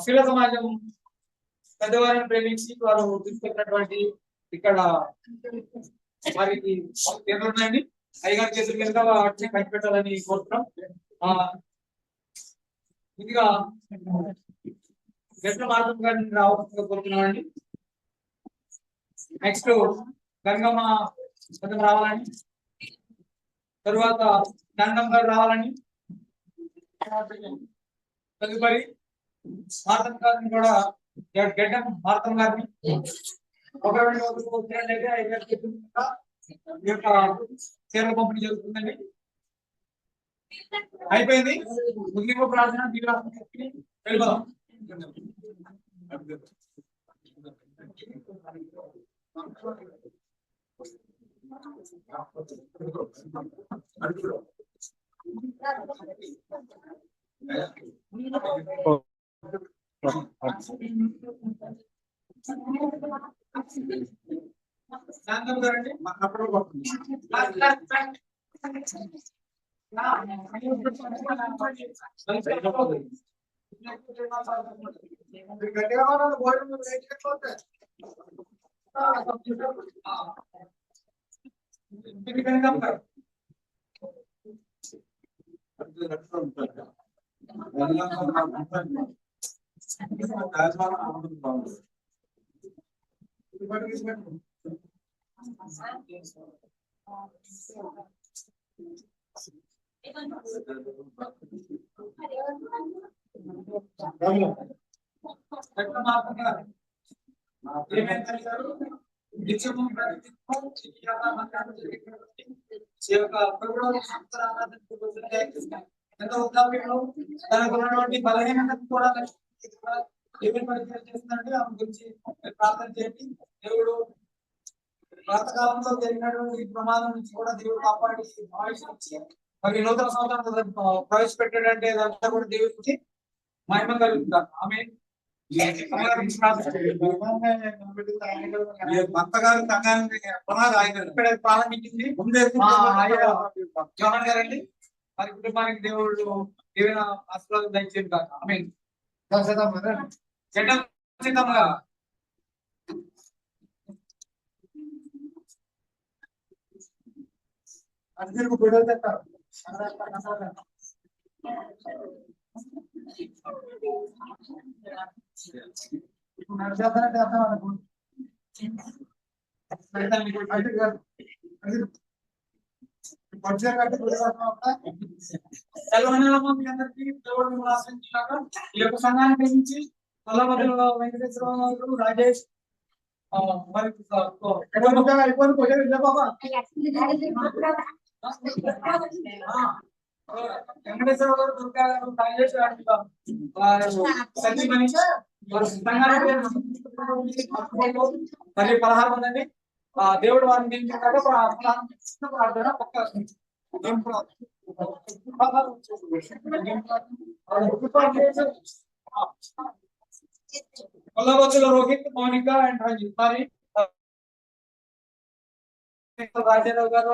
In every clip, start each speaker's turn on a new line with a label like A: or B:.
A: శీల సమాజం పెద్దవారిని ప్రేమించి వారు తీసుకెళ్ళినటువంటి ఇక్కడ వారికి చేతులు ఉన్నాయండి. అయ్యగారి చేతుల మీద వాటిని కనిపెట్టాలని కోరుతున్నాం. ఇదిగా గట్ల మార్గం గారిని రావాల్సిందిగా కోరుతున్నామండి. నెక్స్ట్ గంగమ్మ రావాలని, తరువాత గంగమ్మ గారు రావాలని, తదుపరి మార్తం గారిని కూడా గడ్డం మార్తం గారిని వచ్చినట్లయితే ఈ యొక్క చీరల పంపిణీ జరుగుతుందండి. అయిపోయింది. ముగింపు ప్రార్థన వెళ్ళిపోదాం. తనకున్నటువంటి బలహీనతను కూడా చేస్తుందంటే ఆమె గురించి ప్రార్థన చేయండి. దేవుడు పాతకాలంలో జరిగినటువంటి ప్రమాదం నుంచి కూడా దేవుడు కాపాడి ఆయుష్ ఇచ్చి మరి నూతన సంవత్సరం ప్రవేశపెట్టాడంటే అదంతా కూడా దేవుడికి మహిమ కలుగుతారు. ఆమె భర్త గారు సంఘాన్ని ప్రారంభించింది జగన్ గారండి. మరి కుటుంబానికి దేవుడు ఏమైనా ఆశీర్వాదం దయచేది కాదు. ఆమె సీతమ్మ అందరికి బిడ్డలు తెస్తారు. ఈ యొక్క సంఘాన్ని ప్రేమించి కొల్లబొద్దుల వెంకటేశ్వరరావు, రాజేష్ మరి వెంకటేశ్వర గారు, దుర్గా గారు, రాజేష్ మరి 16 మంది అండి. దేవుడు వారిని కొల్లబొద్దుల రోహిత్, మౌనిక అండ్ రంజిత్. మరి రాజారావు గారు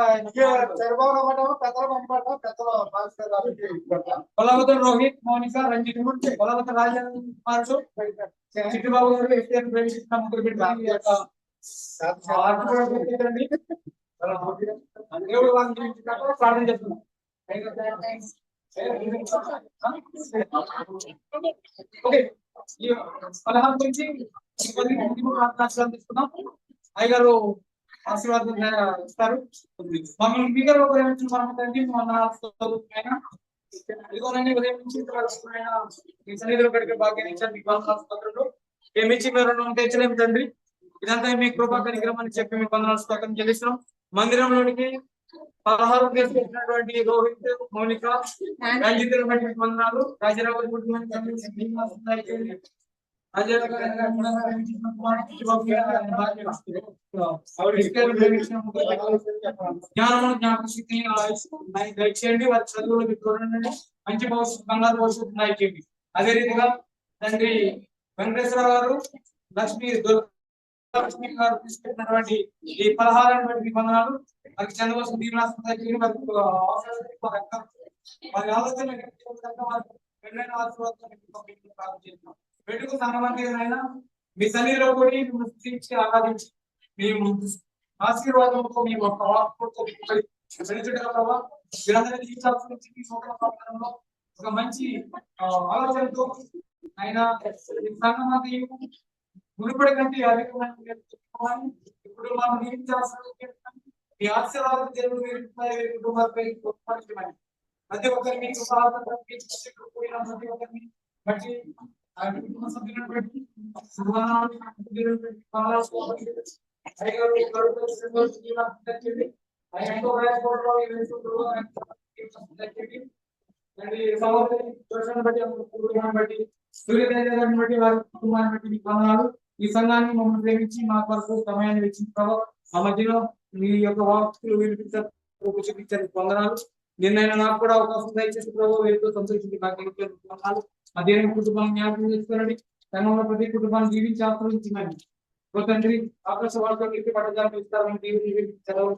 A: కొల్లబొద్దుల రోహిత్, మౌనిక, రంజిత్, కొల్లబొద్దుల రాజారావు కుమారుడు చిట్టుబాబు గారు, ఎస్టీఆర్ ప్రేమించిన ముగ్గురు బిడ్డలు దేవుడు వారిని ప్రార్థన చేస్తున్నాం. ఓకే, ఈ 16 నుంచి తీసుకున్నాం. అయ్యగారు ఆశీర్వాదం ఇస్తారు. మమ్మల్ని మీగర్ ఉపయోగించిన మనకి ఇదిగోనండి ఉదయం నుంచి ఈ సన్నిధిలో గడిపే భాగ్యాన్ని ఇచ్చారు. మీకు ఆసుపత్రులు ఏమిచ్చి మీరు తెచ్చలేము తండ్రి. ఇదంతా మీ కృపా కనికరమని చెప్పి మీకు వందనాలు స్తోత్రం చెల్లిస్తున్నాం. మందిరంలోనికి 16 తీసుకొచ్చినటువంటి రోహిత్, మౌనిక, రంజిత్ వందనాలు. రాజారావు జ్ఞాపశక్తి దయచేయండి. వారి చదువులు చూడండి. మంచి భవిష్యత్తు, బంగారు భవిష్యత్తు దయచేయండి. అదే రీతిగా తండ్రి వెంకటేశ్వర గారు, లక్ష్మి లక్ష్మి గారు తీసుకెళ్ళినటువంటి ఈ 16 వందనాలు వారికి చంద్రబాబు దీవెన వారి ఆలోచన మెండైన ఆశీర్వాదం పెట్టుకు సంబంధించిన మీ సన్నిధిలో కూడా మిమ్మల్ని స్తుతించి ఆరాధించి మేము ఆశీర్వాదంతో మీ యొక్క వాక్కుతో వెలుచుటగా ప్రభావ మీరందరినీ ఈ చర్చ నుంచి మీ సోదర ప్రాంతంలో ఒక మంచి ఆలోచనతో ఆయన సంఘం మునుపటి కంటే అధికమైన ఇప్పుడు మనం నియమించాల్సిన మీ ఆశీర్వాదం దేవుడు కుటుంబాలపై గొప్పమని ప్రతి ఒక్కరిని పోయిన ప్రతి ఒక్కరిని బట్టి ఆ కుటుంబ సభ్యులను బట్టి సూర్యదేవాన్ని బట్టి వారి కుటుంబాన్ని బట్టి మీకు వందనాలు. ఈ సంఘాన్ని మమ్మల్ని ప్రేమించి మా కొరకు సమయాన్ని వెచ్చిన ప్రభావ ఆ మధ్యలో మీ యొక్క వాక్తులు వినిపించారు చూపించారు వందనాలు. నిన్నైనా నాకు కూడా అవకాశం దయచేసి ప్రభావ వీరితో సంతోషించి నాకు ఆ దేవుని కుటుంబాన్ని జ్ఞాపకం చేసుకోండి. సంఘంలో ప్రతి కుటుంబాన్ని జీవించి ఆశ్రయించిందండి. తండ్రి ఆకాశ వాళ్ళతో పట్టజాలు ఇస్తారని దేవుని సెలవు